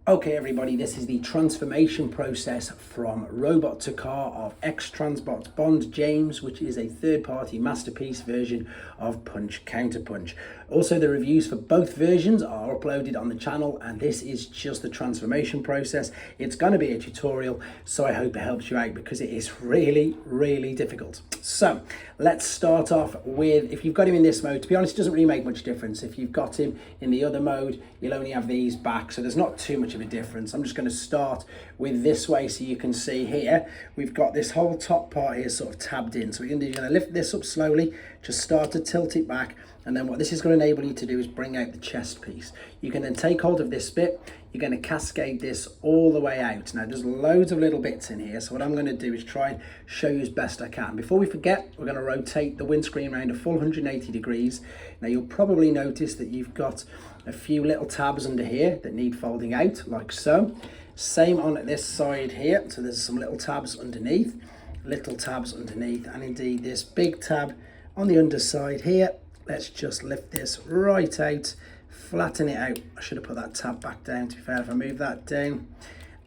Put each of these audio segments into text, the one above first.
Okay everybody, this is the transformation process from robot to car of xtransbots Bond James, which is a third-party masterpiece version of Punch Counter Punch. Also, the reviews for both versions are uploaded on the channel, and this is just the transformation process. It's going to be a tutorial, so I hope it helps you out because it is really difficult. So let's start off with, if you've got him in this mode, to be honest, it doesn't really make much difference. If you've got him in the other mode, you'll only have these back, so there's not too much of a difference. I'm just going to start with this way so you can see here we've got this whole top part here sort of tabbed in. So what you're going to lift this up slowly, just start to tilt it back, and then what this is going to enable you to do is bring out the chest piece. You can then take hold of this bit, you're going to cascade this all the way out. Now there's loads of little bits in here, so what I'm going to do is try and show you as best I can. Before we forget, we're going to rotate the windscreen around a full 180 degrees. Now you'll probably notice that you've got a few little tabs under here that need folding out, like so. Same on this side here, so there's some little tabs underneath, and indeed this big tab on the underside here. Let's just lift this right out, flatten it out. I should have put that tab back down, to be fair. If I move that down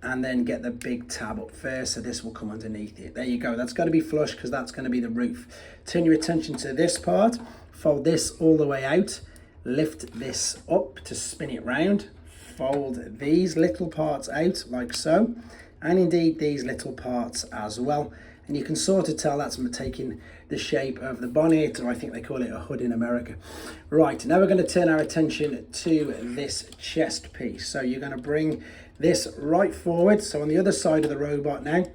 and then get the big tab up first, so this will come underneath it. There you go, that's got to be flush because that's going to be the roof. Turn your attention to this part, fold this all the way out, lift this up to spin it round, fold these little parts out like so, and indeed these little parts as well. And you can sort of tell that's taking the shape of the bonnet, or I think they call it a hood in America. Right, now we're going to turn our attention to this chest piece. So you're going to bring this right forward. So on the other side of the robot now,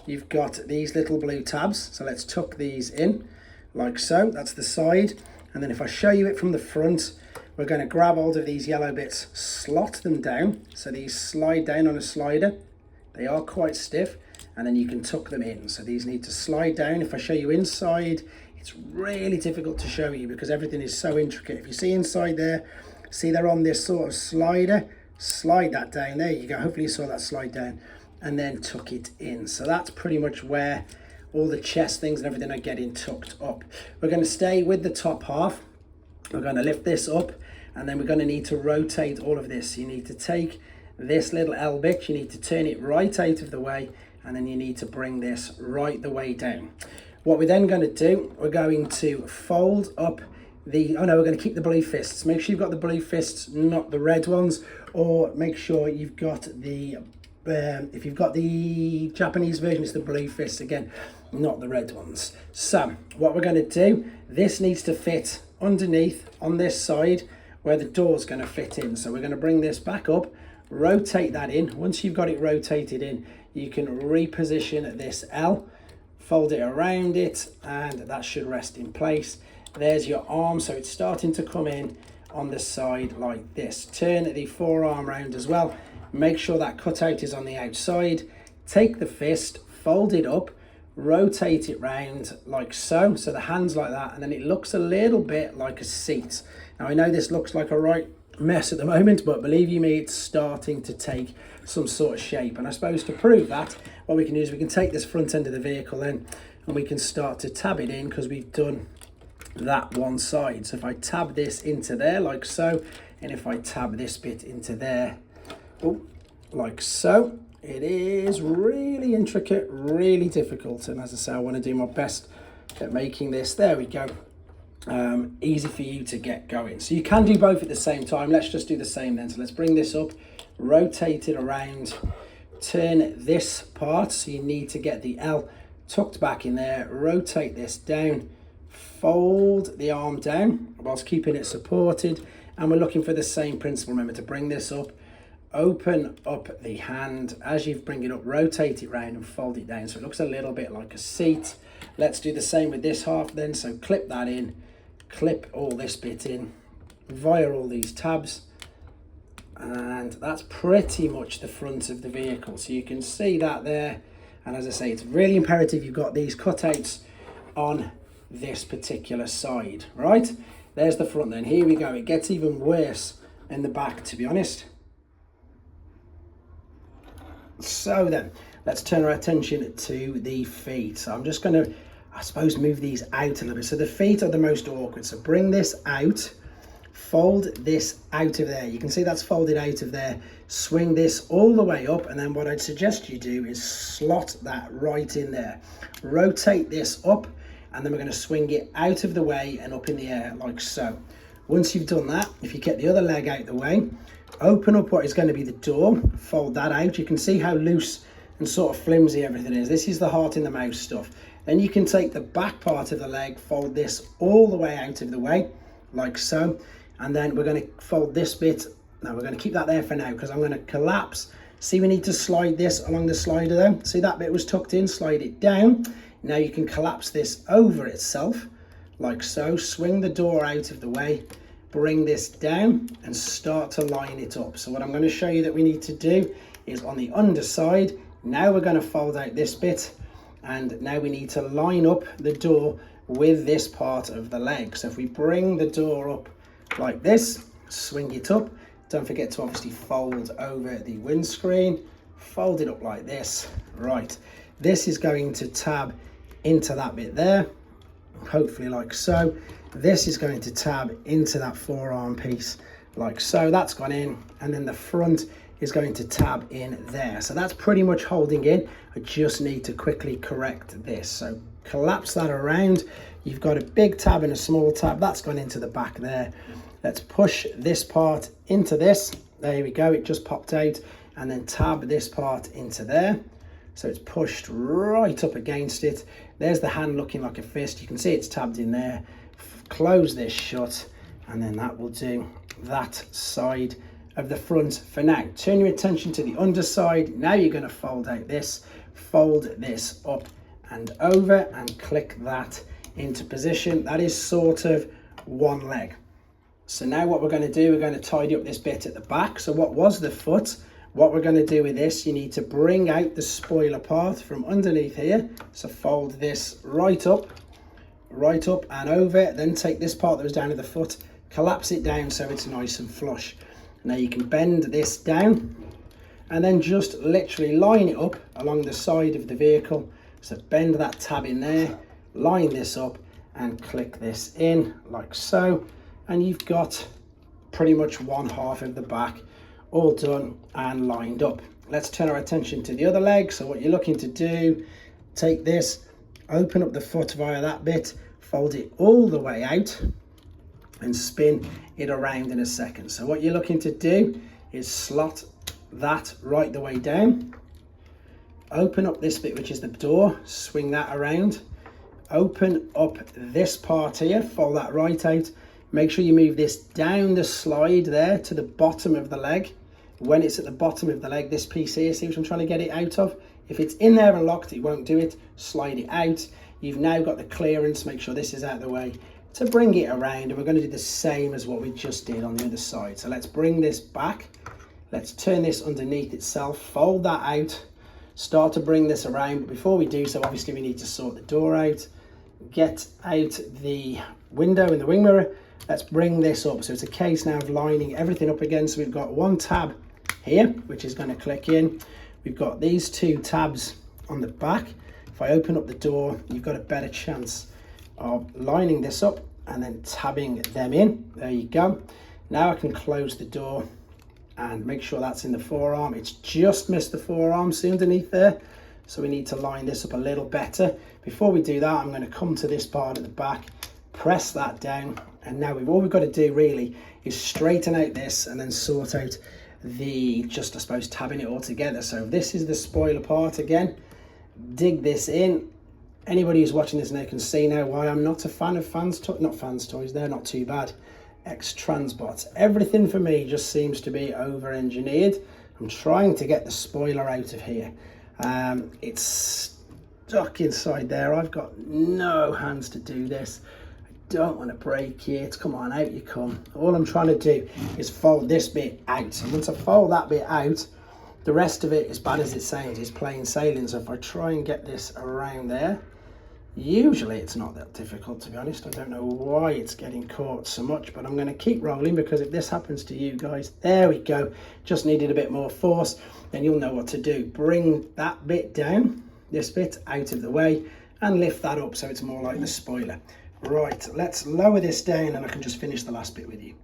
you've got these little blue tabs. So let's tuck these in like so. That's the side. And then if I show you it from the front, we're going to grab hold of these yellow bits, slot them down. So these slide down on a slider. They are quite stiff. And then you can tuck them in. So these need to slide down. If I show you inside, it's really difficult to show you because everything is so intricate. If you see inside there, see they're on this sort of slider, slide that down. There you go. Hopefully you saw that slide down, and then tuck it in. So that's pretty much where all the chest things and everything are getting tucked up. We're going to stay with the top half. We're going to lift this up, and then we're going to need to rotate all of this. You need to take this little L bit, you need to turn it right out of the way, and then you need to bring this right the way down. What we're then going to do, we're going to fold up the, we're going to keep the blue fists. Make sure you've got the blue fists, not the red ones, or make sure you've got the, if you've got the Japanese version, it's the blue fists again, not the red ones. So what we're going to do, this needs to fit underneath on this side where the door's going to fit in. So we're going to bring this back up, rotate that in. Once you've got it rotated in, you can reposition this L, fold it around it, and that should rest in place. There's your arm, so it's starting to come in on the side like this. Turn the forearm round as well. Make sure that cutout is on the outside. Take the fist, fold it up, rotate it round like so. So the hand's like that, and then it looks a little bit like a seat. Now I know this looks like a right mess at the moment, but believe you me, it's starting to take some sort of shape. And I suppose to prove that, what we can do is we can take this front end of the vehicle in and we can start to tab it in because we've done that one side. So if I tab this into there like so, and if I tab this bit into there, like so, it is really intricate, really difficult. And as I say, I want to do my best at making this. There we go. Easy for you to get going. So you can do both at the same time. Let's just do the same then. So let's bring this up, rotate it around, turn this part. So you need to get the L tucked back in there, rotate this down, fold the arm down whilst keeping it supported. And we're looking for the same principle. Remember to bring this up, open up the hand. As you bring it up, rotate it round and fold it down so it looks a little bit like a seat. Let's do the same with this half then. So clip that in, clip all this bit in via all these tabs, and that's pretty much the front of the vehicle. So you can see that there, and as I say, it's really imperative you've got these cutouts on this particular side. Right, there's the front then. Here we go. It gets even worse in the back, to be honest. So then let's turn our attention to the feet. So I'm just going to, I suppose, move these out a little bit. So the feet are the most awkward. So bring this out, fold this out of there. You can see that's folded out of there. Swing this all the way up, and then what I'd suggest you do is slot that right in there. Rotate this up, and then we're going to swing it out of the way and up in the air like so. Once you've done that, if you get the other leg out the way, open up what is going to be the door, fold that out. You can see how loose and sort of flimsy everything is. This is the heart in the mouse stuff. Then you can take the back part of the leg, fold this all the way out of the way like so, and then we're going to fold this bit. Now we're going to keep that there for now because I'm going to collapse. See, we need to slide this along the slider though. See, that bit was tucked in, slide it down. Now you can collapse this over itself like so. Swing the door out of the way, bring this down and start to line it up. So what I'm going to show you that we need to do is on the underside. Now we're going to fold out this bit, and now we need to line up the door with this part of the leg. So if we bring the door up like this, swing it up. Don't forget to obviously fold over the windscreen, fold it up like this. Right, this is going to tab into that bit there, hopefully like so. This is going to tab into that forearm piece like so. That's gone in, and then the front is going to tab in there. So that's pretty much holding in. I just need to quickly correct this. So collapse that around. You've got a big tab and a small tab. That's gone into the back there. Let's push this part into this. There we go, it just popped out. And then tab this part into there. So it's pushed right up against it. There's the hand looking like a fist. You can see it's tabbed in there. Close this shut, and then that will do that side of the front for now. Turn your attention to the underside. Now you're going to fold out this, fold this up and over, and click that into position. That is sort of one leg. So now what we're going to do, we're going to tidy up this bit at the back. So what was the foot? What we're going to do with this, you need to bring out the spoiler part from underneath here. So fold this right up and over. Then take this part that was down at the foot, collapse it down so it's nice and flush. Now you can bend this down and then just literally line it up along the side of the vehicle. So bend that tab in there, line this up and click this in like so. And you've got pretty much one half of the back all done and lined up. Let's turn our attention to the other leg. So what you're looking to do, take this, open up the foot via that bit, fold it all the way out and spin it around in a second. So what you're looking to do is slot that right the way down, open up this bit which is the door, swing that around, open up this part here, fold that right out. Make sure you move this down the slide there to the bottom of the leg. When it's at the bottom of the leg, this piece here, see what I'm trying to get it out of? If it's in there and locked, it won't do it. Slide it out. You've now got the clearance. Make sure this is out of the way to bring it around. And we're going to do the same as what we just did on the other side. So let's bring this back. Let's turn this underneath itself. Fold that out. Start to bring this around. But before we do so, obviously we need to sort the door out. Get out the window and the wing mirror. Let's bring this up. So it's a case now of lining everything up again. So we've got one tab here, which is going to click in. We've got these two tabs on the back. If I open up the door, you've got a better chance of lining this up and then tabbing them in. There you go. Now I can close the door and make sure that's in the forearm. It's just missed the forearm, see underneath there. So we need to line this up a little better. Before we do that, I'm going to come to this part at the back, press that down, and now all we've got to do really is straighten out this and then sort out the, just I suppose, tabbing it all together. So this is the spoiler part again. Dig this in. Anybody who's watching this now can see now why I'm not a fan of fans toys. They're not too bad. Xtransbots. Everything for me just seems to be over-engineered. I'm trying to get the spoiler out of here. It's stuck inside there. I've got no hands to do this. Don't want to break it. Come on, out you come. All I'm trying to do is fold this bit out. And once I fold that bit out, the rest of it, as bad as it sounds, is plain sailing. So if I try and get this around there, usually it's not that difficult, to be honest. I don't know why it's getting caught so much, but I'm going to keep rolling because if this happens to you guys, there we go. Just needed a bit more force, then you'll know what to do. Bring that bit down, this bit out of the way, and lift that up so it's more like the spoiler. Right, let's lower this down and I can just finish the last bit with you.